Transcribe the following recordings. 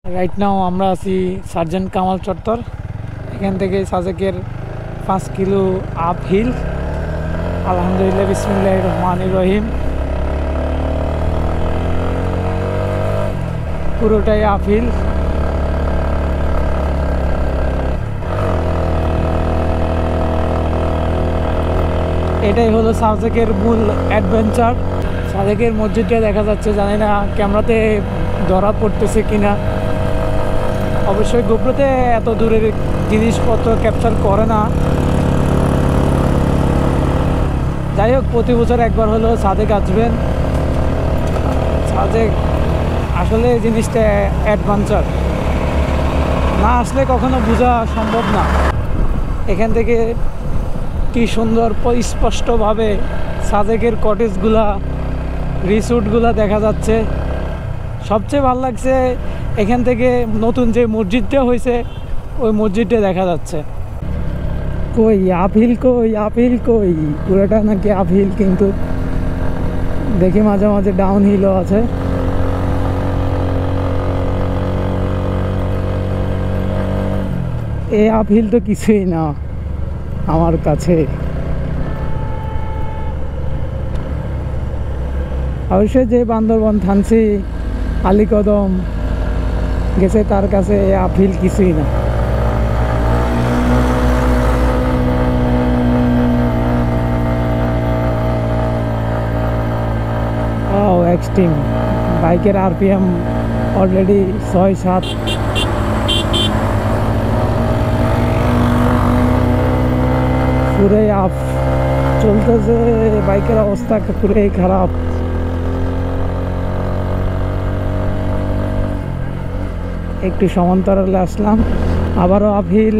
Right now আমরা আছি sergeant Kamal চত্বর। এখান থেকে সাজেকের 5 কিলো আপ হিল। আলহামদুলিল্লাহ, বিসমিল্লাহির রহমানির রহিম। পুরোটাই আপ হিল। এটাই হলো সাজেকের মূল অ্যাডভেঞ্চার। সাজেকের মসজিদটা দেখা যাচ্ছে, জানি না ক্যামেরাতে ধরা পড়তেছে কিনা। অবশ্যই গোপ্রোতে এত দূরের জিনিসপত্র ক্যাপচার করে না। যাই হোক, প্রতি বছর একবার হলেও সাজেক আসবেন। সাজেক আসলে জিনিসটা অ্যাডভেঞ্চার, না আসলে কখনো বোঝা সম্ভব না। এখান থেকে কি সুন্দর স্পষ্টভাবে সাজেকের কটেজগুলা, রিসোর্টগুলা দেখা যাচ্ছে। সবচেয়ে ভালো লাগছে এখান থেকে নতুন যে মসজিদটা হয়েছে ওই মসজিদটা দেখা যাচ্ছে। কই আপহিল, কই আপহিল, কই পুরোটা নাকি আপহিল, কিন্তু দেখি মাঝে মাঝে ডাউন হিলও আছে। এই আপহিল তো কিছুই না আমার কাছে। অবশ্যই যে বান্দরবন থানসি আলীকদম গেছে তার কাছে এই আপহিল কিছুই না। এক্সট্রিম বাইকের আরপিএম অলরেডি 6-7। পুরোই আপ চলতেছে, বাইকের অবস্থা পুরোই খারাপ। একটু সমান্তরালে আসলাম, আবারও আপহিল।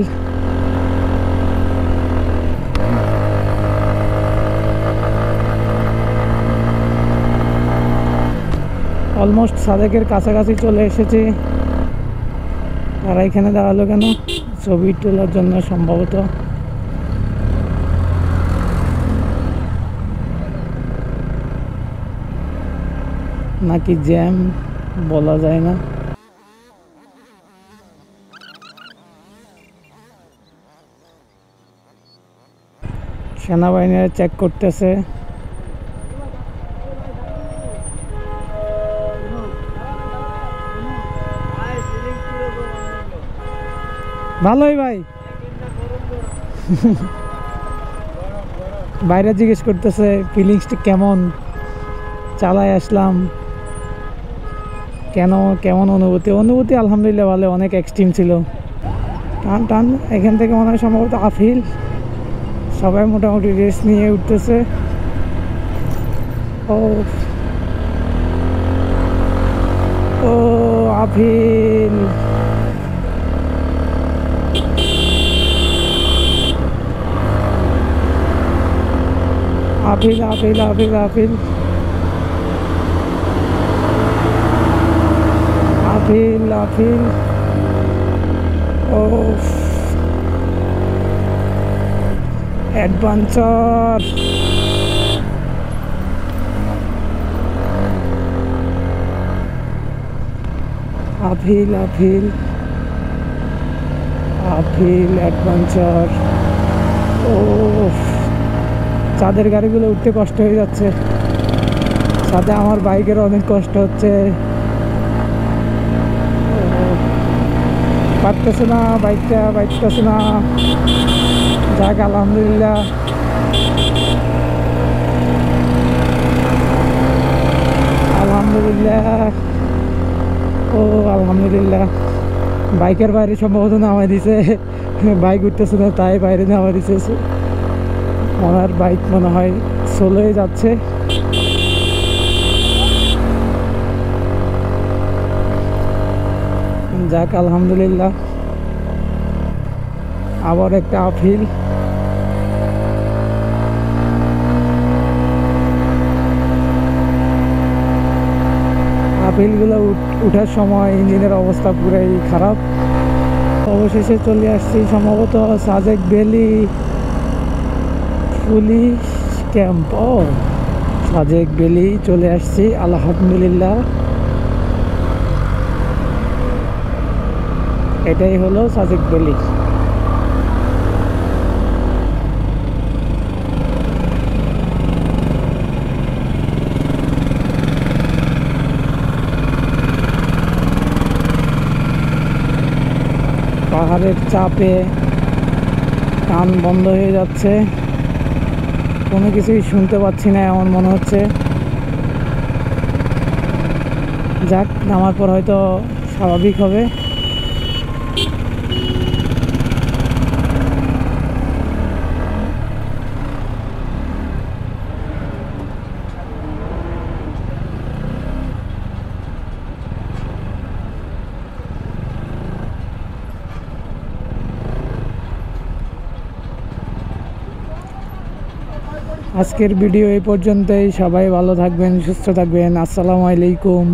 অলমোস্ট সাজেকের কাছাকাছি চলে এসেছি। তারা এখানে দাঁড়ালো কেন? ছবি তোলার জন্য সম্ভবত। নাকি জ্যাম, বলা যায় না। সেনাবাহিনীরা চেক করতেছে। ভালোই ভাই। বাইরে জিজ্ঞেস করতেছে ফিলিংসটা কেমন, চালায় আসলাম কেন, কেমন অনুভূতি আলহামদুলিল্লাহ ভালো, অনেক এক্সট্রিম ছিল। টান টান এখান থেকে মনে হয় সম্ভবত আপহিল। সবাই মোটামুটি রেস্ট নিয়ে উঠতেছে। ও ও uphill. Uphill uphill uphill uphill uphill uphill. ও adventure. Uphill uphill uphill adventure. ও চাঁদের গাড়িগুলো উঠতে কষ্ট হয়ে যাচ্ছে, সাথে আমার বাইকের অনেক কষ্ট হচ্ছে। পারতেছে না, বাইকটা বাইতেছে না। যাক আলহামদুলিল্লাহ। আলহামদুলিল্লাহ। ও আলহামদুলিল্লাহ, বাইকের বাইরে সম্ভবত নামাই দিছে। বাইক উঠতেছে না তাই বাইরে নামাই দিছে। ওনার বাইক মনে হয় সোলোয় যাচ্ছে। যাক আলহামদুলিল্লাহ। আবার একটা আপহিল। আপহিলগুলো উঠার সময় ইঞ্জিনের অবস্থা পুরাই খারাপ। অবশেষে চলে আসছি সম্ভবত সাজেক ভ্যালি পুলিশ ক্যাম্প। ও সাজেক ভ্যালি চলে আসছি আলহামদুলিল্লাহ। এটাই হলো সাজেক ভ্যালি। পাহাড়ের চাপে কান বন্ধ হয়ে যাচ্ছে, কোনো কিছুই শুনতে পাচ্ছি না এমন মনে হচ্ছে। যাক, নামার পর হয়তো স্বাভাবিক হবে। আজকের ভিডিও এই পর্যন্তই। সবাই ভালো থাকবেন, সুস্থ থাকবেন। আসসালামু আলাইকুম।